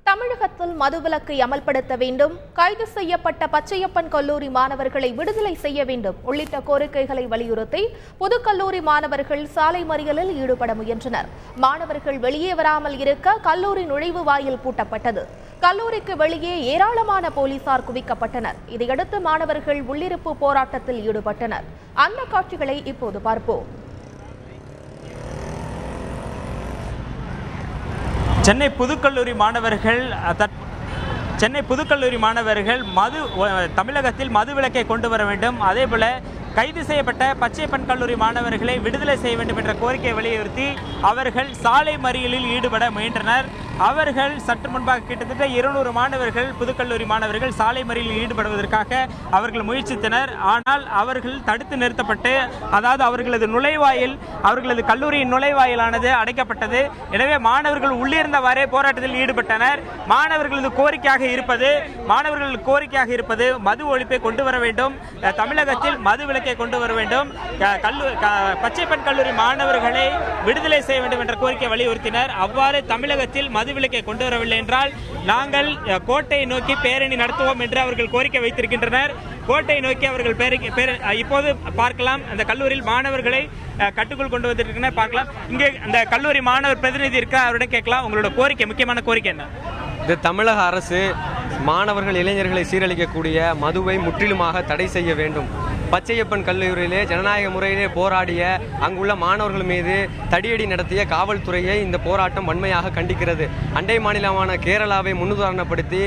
தமிழகத்தில் மதுவிலக்கை அமல்படுத்த வேண்டும், கைது செய்யப்பட்ட பச்சையப்பன் கல்லூரி மாணவர்களை விடுதலை செய்ய வேண்டும் உள்ளிட்ட கோரிக்கைகளை வலியுறுத்தி புதுக்கல்லூரி மாணவர்கள் சாலை மறியலில் ஈடுபட முயன்றனர். மாணவர்கள் வெளியே வராமல் இருக்க கல்லூரி நுழைவு வாயில் பூட்டப்பட்டது. கல்லூரிக்கு வெளியே ஏராளமான போலீசார் குவிக்கப்பட்டனர். இதையடுத்து மாணவர்கள் உள்ளிருப்பு போராட்டத்தில் ஈடுபட்டனர். அந்த காட்சிகளை இப்போது பார்ப்போம். சென்னை புதுக்கல்லூரி மாணவர்கள் தமிழகத்தில் மது விலக்கை கொண்டு வர வேண்டும், அதேபோல கைது செய்யப்பட்ட பச்சையப்பன் கல்லூரி மாணவர்களை விடுதலை செய்ய வேண்டும் என்ற கோரிக்கையை வலியுறுத்தி அவர்கள் சாலை மறியலில் ஈடுபட முயன்றனர். அவர்கள் சற்று முன்பாக கிட்டத்தட்ட 200 மாணவர்கள் புதுக்கல்லூரி மாணவர்கள் சாலை மறியலில் ஈடுபடுவதற்காக அவர்கள் முயற்சித்தனர். ஆனால் அவர்கள் தடுத்து நிறுத்தப்பட்டு, அதாவது அவர்களது கல்லூரியின் நுழைவாயிலானது அடைக்கப்பட்டது. எனவே மாணவர்கள் உள்ளிருந்தவாறே போராட்டத்தில் ஈடுபட்டனர். மாணவர்களது கோரிக்கையாக இருப்பது மது ஒழிப்பை கொண்டு வர வேண்டும், தமிழகத்தில் மது விலக்கை கொண்டு வர வேண்டும், பச்சையப்பன் கல்லூரி மாணவர்களை விடுதலை செய்ய வேண்டும் என்ற கோரிக்கை வலியுறுத்தினர். அவ்வாறு தமிழகத்தில் மது விலக்கை கொண்டு வரவில்லை என்றால் நாங்கள் கோட்டையை நோக்கி பேரணி நடத்துவோம் என்று அவர்கள் கோரிக்கை வைத்திருக்கின்றனர். கோட்டையை நோக்கி அவர்கள் இப்போது பார்க்கலாம், அந்த கல்லூரியில் மாணவர்களை கட்டுக்குள் கொண்டு வந்திருக்கின்றனர். பார்க்கலாம், இங்கே அந்த கல்லூரி மாணவர் பிரதிநிதி இருக்க, அவருடன் கேட்கலாம். உங்களோட கோரிக்கை, முக்கியமான கோரிக்கை என்ன? இது தமிழக அரசு மாணவர்கள் இளைஞர்களை சீரழிக்கக்கூடிய மதுவை முற்றிலுமாக தடை செய்ய வேண்டும். பச்சையப்பன் கல்லூரியிலே ஜனநாயக முறையிலே போராடிய அங்குள்ள மாணவர்கள் மீது தடியடி நடத்திய காவல்துறையை இந்த போராட்டம் வன்மையாக கண்டிக்கிறது. அண்டை மாநிலமான கேரளாவை முன்னுதாரணப்படுத்தி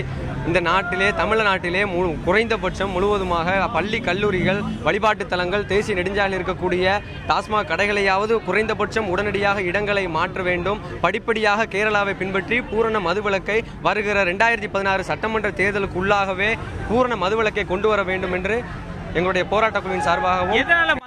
இந்த நாட்டிலே, தமிழ்நாட்டிலே குறைந்தபட்சம் முழுவதுமாக பள்ளி கல்லூரிகள், வழிபாட்டு தலங்கள், தேசிய நெடுஞ்சாலையில் இருக்கக்கூடிய டாஸ்மாக் கடைகளையாவது குறைந்தபட்சம் உடனடியாக இடங்களை மாற்ற வேண்டும். படிப்படியாக கேரளாவை பின்பற்றி பூரண மதுவிலக்கை வருகிற 2016 சட்டமன்ற தேர்தலுக்கு உள்ளாகவே பூரண மதுவிலக்கை கொண்டு வர வேண்டும் என்று எங்களுடைய போராட்ட குழுவின் சார்பாகவும்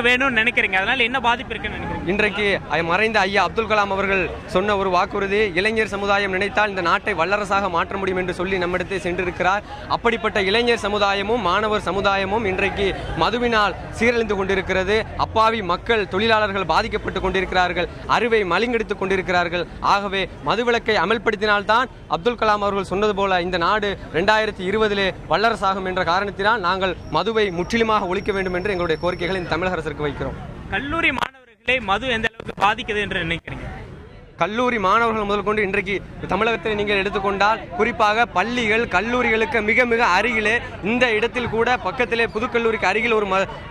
வேணும்னு நினைக்கிறீங்க. அதனால என்ன பாதிப்பு இருக்குன்னு நினைக்கிறீங்க? இன்றைக்கு மறைந்த ஐயா அப்துல் கலாம் அவர்கள் சொன்ன ஒரு வாக்குறுதி, இளைஞர் சமுதாயம் நினைத்தால் இந்த நாட்டை வல்லரசாக மாற்ற முடியும் என்று சொல்லி நம்மிடத்தை சென்றிருக்கிறார். அப்படிப்பட்ட இளைஞர் சமுதாயமும் மாணவர் சமுதாயமும் இன்றைக்கு மதுவினால் சீரழிந்து கொண்டிருக்கிறது. அப்பாவி மக்கள், தொழிலாளர்கள் பாதிக்கப்பட்டு கொண்டிருக்கிறார்கள், அறிவை மலிங்கெடுத்துக் கொண்டிருக்கிறார்கள். ஆகவே மதுவிலக்கை அமல்படுத்தினால்தான் அப்துல் கலாம் அவர்கள் சொன்னது போல இந்த நாடு 2020 வல்லரசாகும் என்ற காரணத்தினால் நாங்கள் மதுவை முற்றிலுமாக ஒழிக்க வேண்டும் என்று எங்களுடைய கோரிக்கைகளை இந்த தமிழக அரசுக்கு வைக்கிறோம். கல்லூரி மாணவர்களை மது எந்த அளவுக்கு பாதிக்குது என்று நினைக்கிறீங்க? கல்லூரி மாணவர்கள் முதல் கொண்டு இன்றைக்கு தமிழகத்தில் நீங்கள் எடுத்துக்கொண்டால் குறிப்பாக பள்ளிகள், கல்லூரிகளுக்கு மிக மிக அருகிலே, இந்த இடத்தில் கூட பக்கத்திலே புதுக்கல்லூரிக்கு அருகில்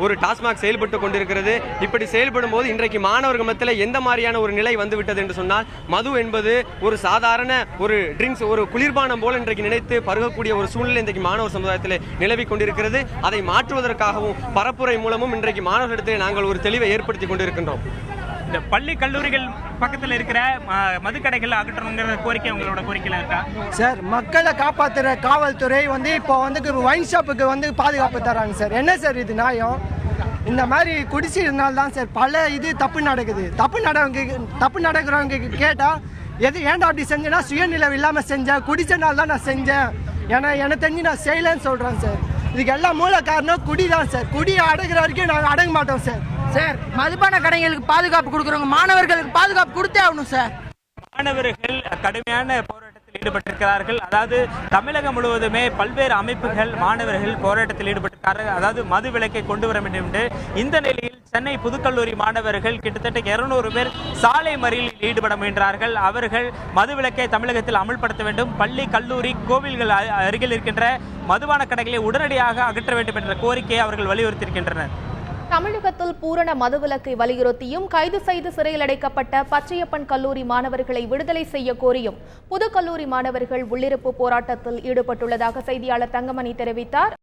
ஒரு டாஸ்மாக் செயல்பட்டு கொண்டிருக்கிறது. இப்படி செயல்படும் போது இன்றைக்கு மாணவர்கள் மத்தியில் எந்த மாதிரியான ஒரு நிலை வந்துவிட்டது என்று சொன்னால், மது என்பது ஒரு சாதாரண ஒரு ட்ரிங்க்ஸ், ஒரு குளிர்பானம் போல இன்றைக்கு நினைத்து பருகக்கூடிய ஒரு சூழ்நிலை இன்றைக்கு மாணவர் சமுதாயத்தில் நிலவி கொண்டிருக்கிறது. அதை மாற்றுவதற்காகவும் பரப்புரை மூலமும் இன்றைக்கு மாணவர்களிடத்தில் நாங்கள் ஒரு தெளிவை ஏற்படுத்தி கொண்டிருக்கின்றோம். இந்த பள்ளி கல்லூரிகள் பக்கத்தில் இருக்கிற மதுக்கடைகள் அகற்றணுங்கிற கோரிக்கை உங்களோட கோரிக்கையில் இருக்கா? சார், மக்களை காப்பாற்றுற காவல்துறை இப்போ ஒயின் ஷாப்புக்கு பாதுகாப்பு தராங்க சார். என்ன சார் இது நியாயம்? இந்த மாதிரி குடிச்சிருந்தால் தான் சார் பல தப்பு நடக்குது. தப்பு நடக்கிறவங்க கேட்டால் ஏன்டா அப்படி செஞ்சேன்னா சுயநிலவு இல்லாமல் செஞ்சேன், குடிச்சனால தான் நான் செஞ்சேன், எனக்கு தெரிஞ்சு நான் செய்யலைன்னு சொல்கிறேன் சார். இதுக்கு எல்லாம் மூல காரணம் குடி தான் சார். குடி அடங்குற வரைக்கும் நாங்கள் அடங்க மாட்டோம் சார். சார், மதுபான கடைகளுக்கு பாதுகாப்பு கொடுக்குறவங்க மாணவர்களுக்கு பாதுகாப்பு கொடுத்தே ஆகணும் சார். மாணவர்கள் கடுமையான போராட்டத்தில் ஈடுபட்டிருக்கிறார்கள். அதாவது தமிழகம் முழுவதுமே பல்வேறு அமைப்புகள், மாணவர்கள் போராட்டத்தில் ஈடுபட்டிருக்கிறார்கள். அதாவது மது விலக்கை கொண்டு வர வேண்டும் என்று. இந்த நிலையில் சென்னை புதுக்கல்லூரி மாணவர்கள் கிட்டத்தட்ட 200 பேர் சாலை மறியலில் ஈடுபட முயன்றார்கள். அவர்கள் மது விலக்கை தமிழகத்தில் அமல்படுத்த வேண்டும், பள்ளி, கல்லூரி, கோவில்கள் அருகில் இருக்கின்ற மதுபான கடைகளை உடனடியாக அகற்ற வேண்டும் என்ற கோரிக்கையை அவர்கள் வலியுறுத்தியிருக்கின்றனர். தமிழகத்தில் பூரண மதுவிலக்கை வலியுறுத்தியும் கைது செய்து சிறையில் அடைக்கப்பட்ட பச்சையப்பன் கல்லூரி மாணவர்களை விடுதலை செய்ய கோரியும் புதுக்கல்லூரி மாணவர்கள் உள்ளிருப்பு போராட்டத்தில் ஈடுபட்டுள்ளதாக செய்தியாளர் தங்கமணி தெரிவித்தார்.